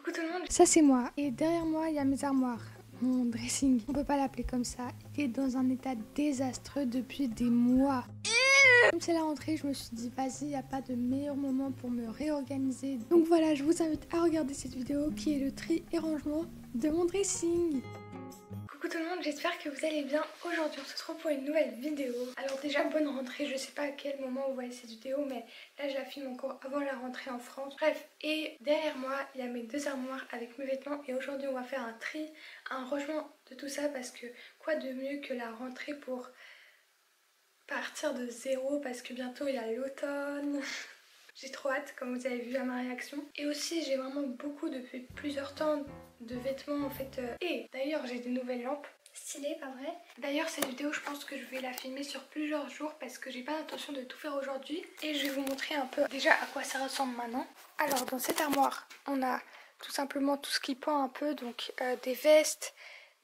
Coucou tout le monde, ça c'est moi et derrière moi il y a mes armoires, mon dressing, on peut pas l'appeler comme ça, il est dans un état désastreux depuis des mois. Comme c'est la rentrée, je me suis dit vas-y, il n'y a pas de meilleur moment pour me réorganiser. Donc voilà, je vous invite à regarder cette vidéo qui est le tri et rangement de mon dressing. Coucou tout le monde, j'espère que vous allez bien. Aujourd'hui on se retrouve pour une nouvelle vidéo. Alors déjà bonne rentrée, je sais pas à quel moment vous voyez cette vidéo, mais là je la filme encore avant la rentrée en France. Bref, et derrière moi il y a mes deux armoires avec mes vêtements et aujourd'hui on va faire un tri, un rangement de tout ça parce que quoi de mieux que la rentrée pour partir de zéro parce que bientôt il y a l'automne. J'ai trop hâte, comme vous avez vu à ma réaction. Et aussi, j'ai vraiment beaucoup depuis plusieurs temps de vêtements en fait. Et d'ailleurs, j'ai des nouvelles lampes. Stylé, pas vrai? D'ailleurs, cette vidéo, je pense que je vais la filmer sur plusieurs jours parce que j'ai pas l'intention de tout faire aujourd'hui. Et je vais vous montrer un peu déjà à quoi ça ressemble maintenant. Alors, dans cette armoire, on a tout simplement tout ce qui pend un peu. Donc, des vestes,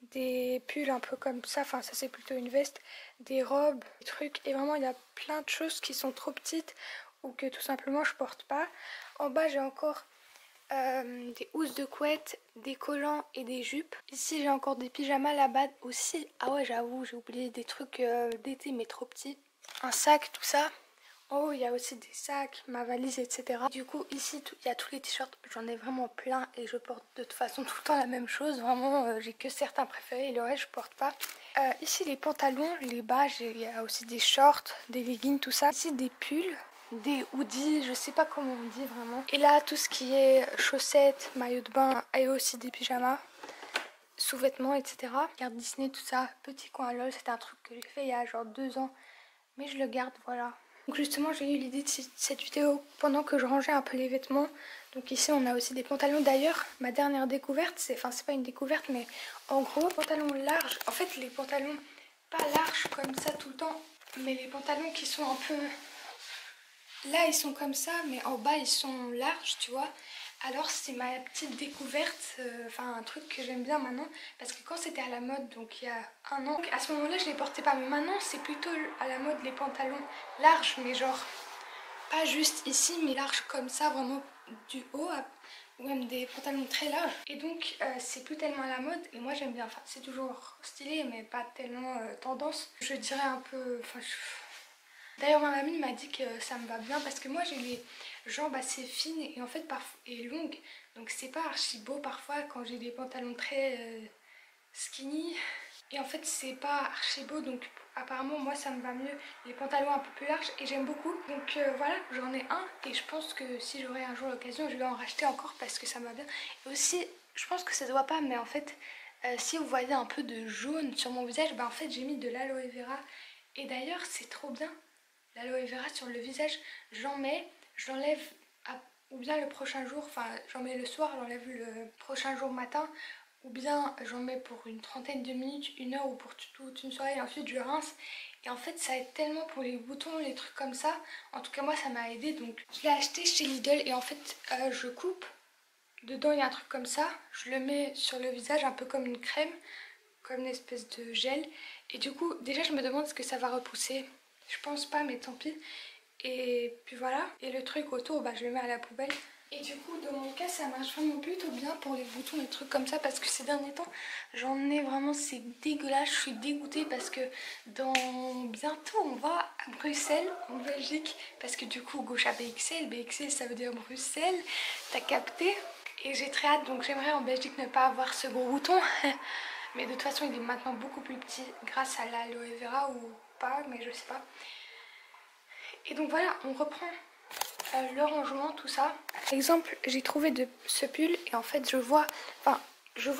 des pulls un peu comme ça. Enfin, ça c'est plutôt une veste. Des robes, des trucs. Et vraiment, il y a plein de choses qui sont trop petites ou que tout simplement je porte pas. En bas j'ai encore des housses de couette, des collants et des jupes. Ici j'ai encore des pyjamas là-bas aussi. Ah ouais, j'avoue, j'ai oublié des trucs d'été mais trop petits. Un sac, tout ça. En haut il y a aussi des sacs, ma valise, etc. Du coup ici il y a tous les t-shirts, j'en ai vraiment plein et je porte de toute façon tout le temps la même chose. Vraiment j'ai que certains préférés et le reste je porte pas. Ici les pantalons, les bas, il y a aussi des shorts, des leggings, tout ça. Ici des pulls, des hoodies, je sais pas comment on dit vraiment. Et là tout ce qui est chaussettes, maillots de bain et aussi des pyjamas, sous-vêtements, etc. Carte Disney, tout ça. Petit coin LOL, c'était un truc que j'ai fait il y a genre 2 ans. Mais je le garde, voilà. Donc justement j'ai eu l'idée de cette vidéo pendant que je rangeais un peu les vêtements. Donc ici on a aussi des pantalons. D'ailleurs ma dernière découverte, c'est pas une découverte mais en gros pantalons larges. En fait les pantalons pas larges comme ça tout le temps, mais les pantalons qui sont un peu... Là ils sont comme ça mais en bas ils sont larges, tu vois. Alors c'est ma petite découverte, enfin un truc que j'aime bien maintenant. Parce que quand c'était à la mode, donc il y a un an, à ce moment-là je les portais pas. Mais maintenant c'est plutôt à la mode les pantalons larges, mais genre pas juste ici, mais larges comme ça, vraiment du haut ou même des pantalons très larges. Et donc c'est plus tellement à la mode et moi j'aime bien. Enfin c'est toujours stylé mais pas tellement tendance. Je dirais un peu... D'ailleurs ma mamie m'a dit que ça me va bien parce que moi j'ai les jambes assez fines et en fait et longues. Donc c'est pas archi beau parfois quand j'ai des pantalons très skinny. Et en fait c'est pas archi beau, donc apparemment moi ça me va mieux les pantalons un peu plus larges et j'aime beaucoup. Donc voilà, j'en ai un et je pense que si j'aurai un jour l'occasion je vais en racheter encore parce que ça me va bien. Et aussi je pense que ça se voit pas mais en fait si vous voyez un peu de jaune sur mon visage, bah en fait j'ai mis de l'aloe vera. Et d'ailleurs c'est trop bien. L'aloe vera sur le visage, j'en mets, je l'enlève ou bien le prochain jour, enfin j'en mets le soir, j'enlève le prochain jour matin, ou bien j'en mets pour une trentaine de minutes, 1 heure ou pour toute une soirée et ensuite je rince. Et en fait ça aide tellement pour les boutons, les trucs comme ça. En tout cas moi ça m'a aidé, donc je l'ai acheté chez Lidl et en fait je coupe. Dedans il y a un truc comme ça, je le mets sur le visage un peu comme une crème, comme une espèce de gel. Et du coup déjà je me demande ce que ça va repousser. Je pense pas mais tant pis. Et puis voilà. Et le truc autour bah, je le mets à la poubelle. Et du coup dans mon cas ça marche vraiment plutôt bien pour les boutons et trucs comme ça. Parce que ces derniers temps j'en ai vraiment, c'est dégueulasse. Je suis dégoûtée parce que bientôt on va à Bruxelles en Belgique. Parce que du coup gauche à BXL, BXL ça veut dire Bruxelles, t'as capté. Et j'ai très hâte, donc j'aimerais en Belgique ne pas avoir ce gros bouton. Mais de toute façon il est maintenant beaucoup plus petit grâce à l'aloe vera ou pas, mais je sais pas. Et donc voilà, on reprend le rangement, tout ça. Par exemple, j'ai trouvé ce pull et en fait je vois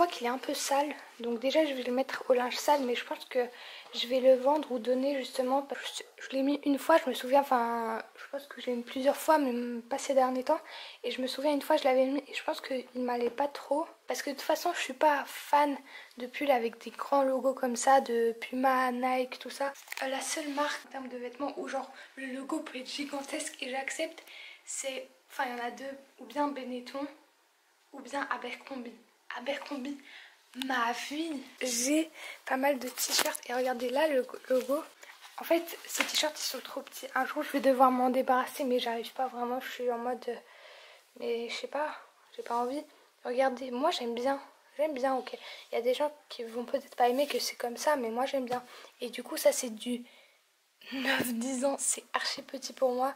qu'il est un peu sale. Donc déjà je vais le mettre au linge sale, mais je pense que je vais le vendre ou donner justement. Parce que je l'ai mis une fois, je me souviens, enfin je pense que je l'ai mis plusieurs fois, mais pas ces derniers temps. Et je me souviens une fois je l'avais mis et je pense qu'il m'allait pas trop. Parce que de toute façon je suis pas fan de pull avec des grands logos comme ça, de Puma, Nike, tout ça. La seule marque en termes de vêtements où genre le logo peut être gigantesque et j'accepte, c'est, enfin il y en a deux, ou bien Benetton ou bien Abercrombie. Abercrombie, ma vie. J'ai pas mal de t-shirts et regardez là le logo. En fait ces t-shirts ils sont trop petits. Un jour je vais devoir m'en débarrasser mais j'arrive pas vraiment. Je suis en mode mais je sais pas, j'ai pas envie. Regardez, moi j'aime bien. J'aime bien, ok. Il y a des gens qui vont peut-être pas aimer que c'est comme ça, mais moi j'aime bien. Et du coup, ça c'est du 9-10 ans, c'est archi petit pour moi.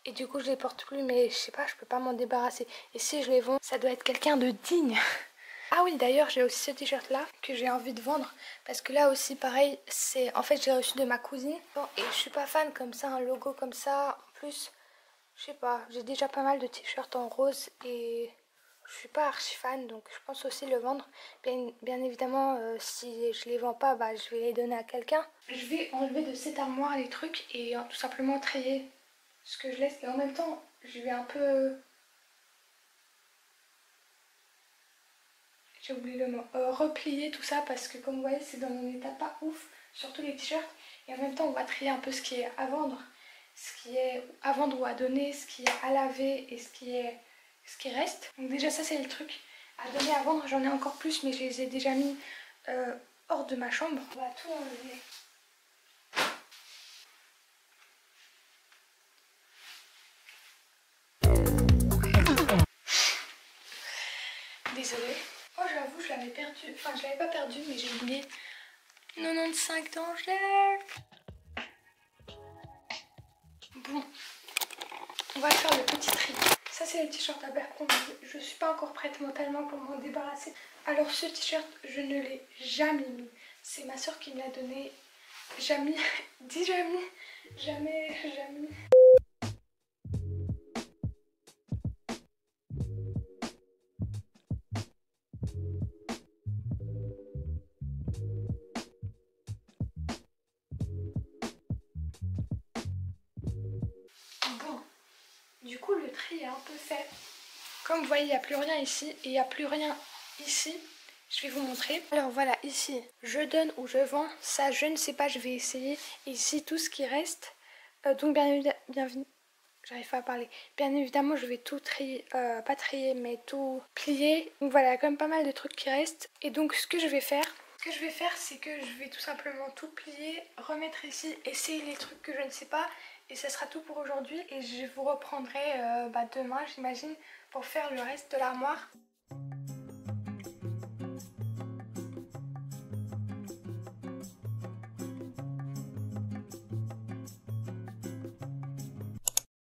Et du coup, je les porte plus, mais je sais pas, je peux pas m'en débarrasser. Et si je les vends, ça doit être quelqu'un de digne. Ah oui, d'ailleurs, j'ai aussi ce t-shirt là que j'ai envie de vendre. Parce que là aussi, pareil, c'est en fait, j'ai reçu de ma cousine. Bon, et je suis pas fan comme ça, un logo comme ça. En plus, je sais pas, j'ai déjà pas mal de t-shirts en rose et je suis pas archi fan, donc je pense aussi le vendre. Bien évidemment, si je les vends pas, bah, je vais les donner à quelqu'un. Je vais enlever de cette armoire les trucs et tout simplement trier ce que je laisse. Et en même temps, je vais un peu... J'ai oublié le mot. Replier tout ça parce que comme vous voyez, c'est dans un état pas ouf, surtout les t-shirts. Et en même temps, on va trier un peu ce qui est à vendre, ce qui est à vendre ou à donner, ce qui est à laver et ce qui reste. Donc déjà ça c'est le truc. À donner, à vendre, j'en ai encore plus, mais je les ai déjà mis hors de ma chambre. On va tout enlever. Désolée. Oh j'avoue, je l'avais perdu. Enfin, je l'avais pas perdu, mais j'ai oublié. 95 dangers. Bon, on va faire le petit tri. Ça c'est le t-shirt Abercrombie. Je suis pas encore prête mentalement pour m'en débarrasser. Alors ce t-shirt, je ne l'ai jamais mis. C'est ma soeur qui me l'a donné. Jamais. Dis jamais. Jamais, jamais. Bon, du coup le tri est un peu fait. Comme vous voyez, il n'y a plus rien ici et il n'y a plus rien ici. Je vais vous montrer. Alors voilà, ici, je donne ou je vends. Ça, je ne sais pas, je vais essayer. Ici, tout ce qui reste. Donc bien évidemment, j'arrive pas à parler. Bien évidemment, je vais tout trier, pas trier, mais tout plier. Donc voilà, il y a quand même pas mal de trucs qui restent. Et donc ce que je vais faire, c'est que je vais tout simplement tout plier, remettre ici, essayer les trucs que je ne sais pas. Et ça sera tout pour aujourd'hui. Et je vous reprendrai demain, j'imagine, pour faire le reste de l'armoire.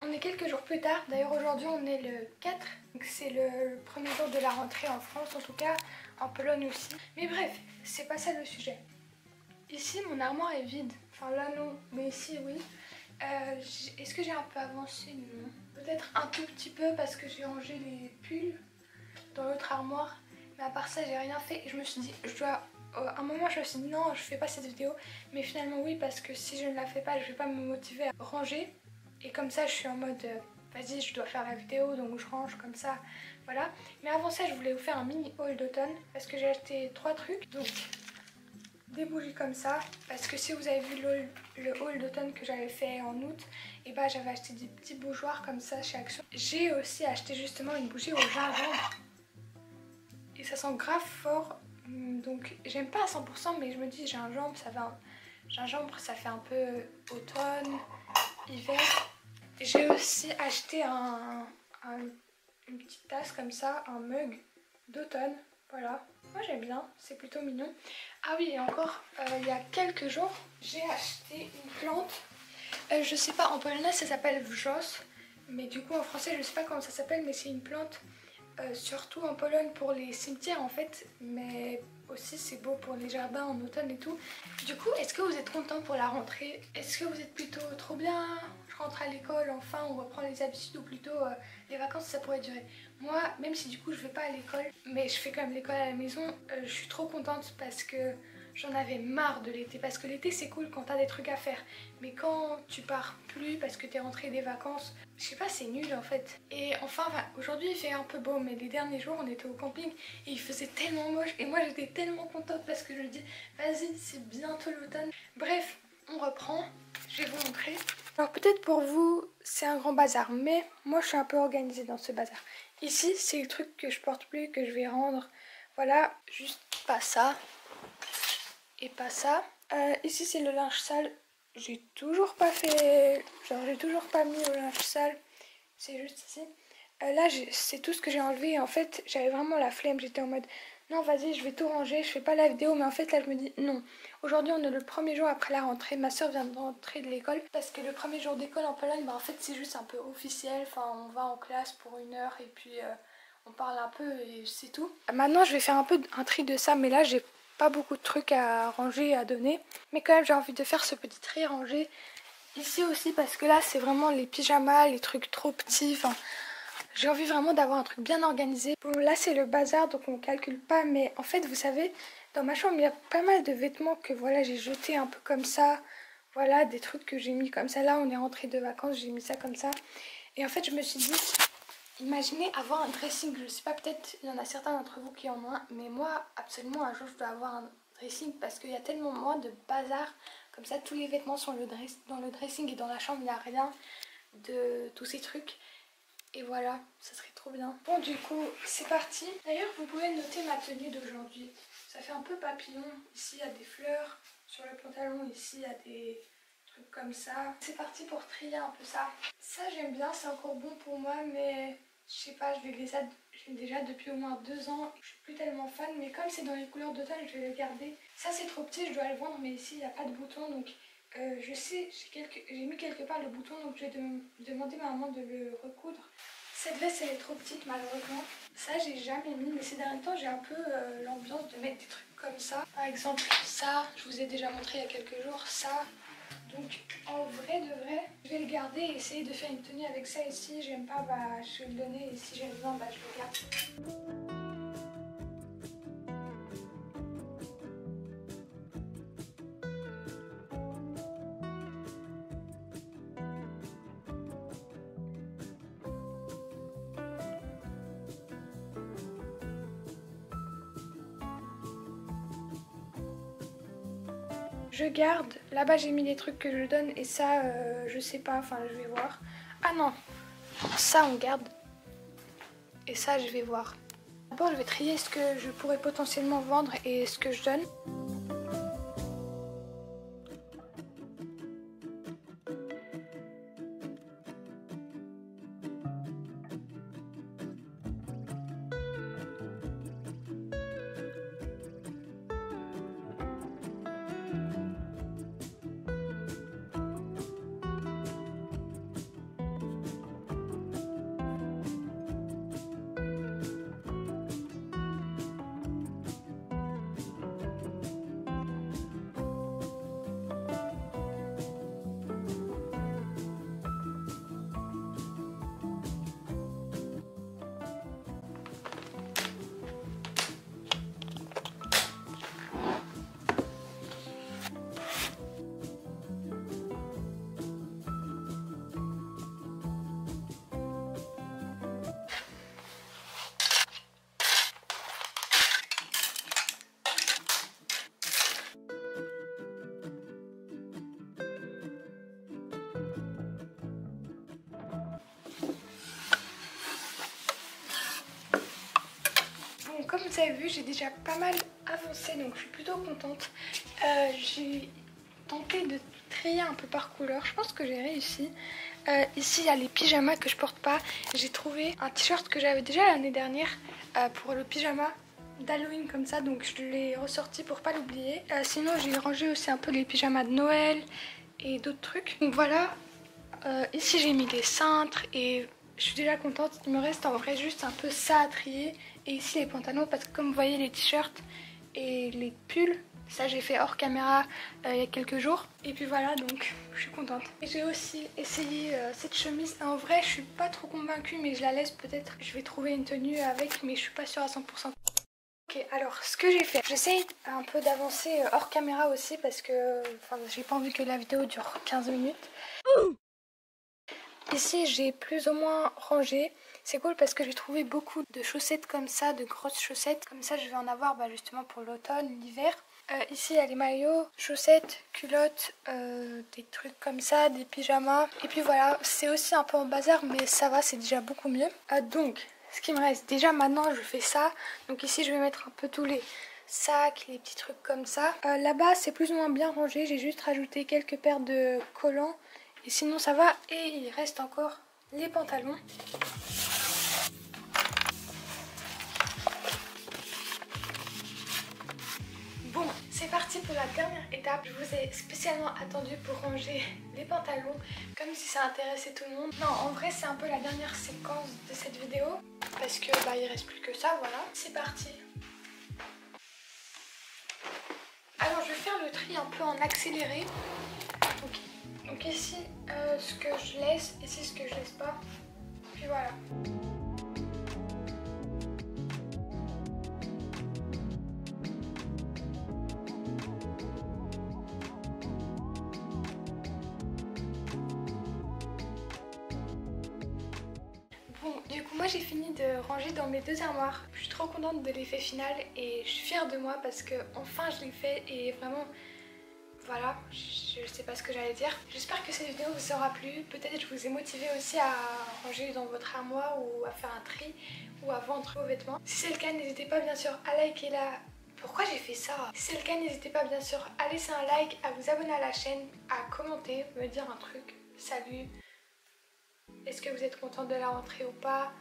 On est quelques jours plus tard, d'ailleurs aujourd'hui on est le 4, donc c'est le premier jour de la rentrée en France, en tout cas en Pologne aussi. Mais bref, c'est pas ça le sujet. Ici mon armoire est vide, enfin là non, mais ici oui. Est-ce que j'ai un peu avancé? Non. Peut-être un tout petit peu parce que j'ai rangé les pulls dans l'autre armoire, mais à part ça j'ai rien fait et je me suis dit, à un moment je me suis dit non, je fais pas cette vidéo, mais finalement oui, parce que si je ne la fais pas, je vais pas me motiver à ranger. Et comme ça, je suis en mode, vas-y, je dois faire la vidéo, donc je range comme ça, voilà. Mais avant ça, je voulais vous faire un mini haul d'automne, parce que j'ai acheté 3 trucs. Donc, des bougies comme ça, parce que si vous avez vu le haul d'automne que j'avais fait en août, et bah j'avais acheté des petits bougeoirs comme ça chez Action. J'ai aussi acheté justement une bougie au gingembre, et ça sent grave fort. Donc, j'aime pas à 100%, mais je me dis gingembre, ça fait un peu automne, hiver. J'ai aussi acheté une petite tasse comme ça, un mug d'automne, voilà. Moi j'aime bien, c'est plutôt mignon. Ah oui, et encore, il y a quelques jours, j'ai acheté une plante. Je sais pas, en polonais ça s'appelle wrzos, mais du coup en français je sais pas comment ça s'appelle, mais c'est une plante surtout en Pologne pour les cimetières en fait, mais aussi c'est beau pour les jardins en automne et tout. Du coup, est-ce que vous êtes content pour la rentrée? Est-ce que vous êtes plutôt trop bien? Je rentre à l'école, enfin on reprend les habitudes, ou plutôt les vacances ça pourrait durer. Moi, même si du coup je vais pas à l'école, mais je fais quand même l'école à la maison, je suis trop contente parce que j'en avais marre de l'été, parce que l'été c'est cool quand t'as des trucs à faire, mais quand tu pars plus parce que t'es rentré des vacances, je sais pas, c'est nul en fait. Et enfin, aujourd'hui il fait un peu beau, mais les derniers jours on était au camping et il faisait tellement moche, et moi j'étais tellement contente parce que je me dis vas-y, c'est bientôt l'automne. Bref, on reprend, je vais vous montrer. Alors peut-être pour vous c'est un grand bazar, mais moi je suis un peu organisée dans ce bazar. Ici c'est le truc que je porte plus, que je vais rendre, voilà, juste pas ça et pas ça. Ici c'est le linge sale, j'ai toujours pas fait, genre j'ai toujours pas mis au linge sale, c'est juste ici. Là, c'est tout ce que j'ai enlevé. En fait, j'avais vraiment la flemme. J'étais en mode, non, vas-y, je vais tout ranger. Je fais pas la vidéo. Mais en fait, là, je me dis, non. Aujourd'hui, on est le premier jour après la rentrée. Ma soeur vient de rentrer de l'école. Parce que le premier jour d'école en Pologne, bah, en fait, c'est juste un peu officiel. Enfin, on va en classe pour 1 heure et puis on parle un peu et c'est tout. Maintenant, je vais faire un peu un tri de ça. Mais là, j'ai pas beaucoup de trucs à ranger, à donner. Mais quand même, j'ai envie de faire ce petit tri rangé. Ici aussi, parce que là, c'est vraiment les pyjamas, les trucs trop petits. Enfin, j'ai envie vraiment d'avoir un truc bien organisé. Bon, là c'est le bazar donc on calcule pas, mais en fait vous savez, dans ma chambre il y a pas mal de vêtements que voilà j'ai jetés un peu comme ça. Voilà, des trucs que j'ai mis comme ça. Là on est rentré de vacances, j'ai mis ça comme ça. Et en fait je me suis dit, imaginez avoir un dressing. Je sais pas, peut-être il y en a certains d'entre vous qui en ont un, mais moi absolument un jour je dois avoir un dressing parce qu'il y a tellement moins de bazar. Comme ça tous les vêtements sont dans le dressing et dans la chambre il n'y a rien de tous ces trucs. Et voilà, ça serait trop bien. Bon du coup, c'est parti. D'ailleurs, vous pouvez noter ma tenue d'aujourd'hui. Ça fait un peu papillon. Ici, il y a des fleurs. Sur le pantalon, ici, il y a des trucs comme ça. C'est parti pour trier un peu ça. Ça, j'aime bien, c'est encore bon pour moi, mais je sais pas, je l'ai déjà depuis au moins 2 ans. Je suis plus tellement fan, mais comme c'est dans les couleurs d'automne, je vais le garder. Ça, c'est trop petit, je dois le vendre, mais ici, il n'y a pas de bouton, donc... je sais, j'ai mis quelque part le bouton, donc je vais demander à maman de le recoudre. Cette veste elle est trop petite malheureusement. Ça j'ai jamais mis, mais ces derniers temps j'ai un peu l'ambiance de mettre des trucs comme ça. Par exemple ça, je vous ai déjà montré il y a quelques jours, ça. Donc en vrai de vrai, je vais le garder et essayer de faire une tenue avec ça. Et si j'aime pas, bah je vais le donner, et si j'aime bien, bah je le garde. Je garde, là-bas j'ai mis les trucs que je donne et ça je sais pas, enfin je vais voir. Ah non, ça on garde et ça je vais voir. D'abord je vais trier ce que je pourrais potentiellement vendre et ce que je donne. Comme vous avez vu, j'ai déjà pas mal avancé, donc je suis plutôt contente. J'ai tenté de trier un peu par couleur, je pense que j'ai réussi. Ici, il y a les pyjamas que je porte pas. J'ai trouvé un t-shirt que j'avais déjà l'année dernière pour le pyjama d'Halloween comme ça, donc je l'ai ressorti pour pas l'oublier. Sinon, j'ai rangé aussi un peu les pyjamas de Noël et d'autres trucs. Donc voilà, ici j'ai mis des cintres et... je suis déjà contente, il me reste en vrai juste un peu ça à trier. Et ici les pantalons, parce que comme vous voyez les t-shirts et les pulls, ça j'ai fait hors caméra il y a quelques jours. Et puis voilà, donc je suis contente. Et j'ai aussi essayé cette chemise. En vrai je suis pas trop convaincue, mais je la laisse peut-être. Je vais trouver une tenue avec, mais je suis pas sûre à 100%. Ok, alors ce que j'ai fait, j'essaye un peu d'avancer hors caméra aussi parce que j'ai pas envie que la vidéo dure 15 minutes. Ici j'ai plus ou moins rangé. C'est cool parce que j'ai trouvé beaucoup de chaussettes comme ça, de grosses chaussettes. Comme ça je vais en avoir justement pour l'automne, l'hiver. Ici il y a les maillots, chaussettes, culottes, des trucs comme ça, des pyjamas. Et puis voilà, c'est aussi un peu en bazar mais ça va, c'est déjà beaucoup mieux. Donc ce qui me reste, déjà maintenant je fais ça. Donc ici je vais mettre un peu tous les sacs, les petits trucs comme ça. Là-bas c'est plus ou moins bien rangé, j'ai juste rajouté quelques paires de collants. Et sinon ça va, et il reste encore les pantalons. parti pour la dernière étape. Je vous ai spécialement attendu pour ranger les pantalons, comme si ça intéressait tout le monde. Non, en vrai c'est un peu la dernière séquence de cette vidéo, parce que bah il reste plus que ça, voilà. C'est parti. Alors je vais faire le tri un peu en accéléré. Donc ici ce que je laisse, ici ce que je laisse pas. Puis voilà. Bon, du coup moi j'ai fini de ranger dans mes deux armoires. Je suis trop contente de l'effet final et je suis fière de moi parce que enfin je l'ai fait et vraiment voilà, je sais pas ce que j'allais dire. J'espère que cette vidéo vous aura plu. Peut-être je vous ai motivé aussi à ranger dans votre armoire ou à faire un tri ou à vendre vos vêtements. Si c'est le cas, n'hésitez pas bien sûr à liker la... Pourquoi j'ai fait ça? Si c'est le cas, n'hésitez pas bien sûr à laisser un like, à vous abonner à la chaîne, à commenter, me dire un truc. Salut! Est-ce que vous êtes content de la rentrée ou pas?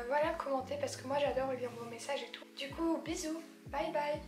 Voilà, commentez parce que moi j'adore lire vos messages et tout. Du coup, bisous, bye bye.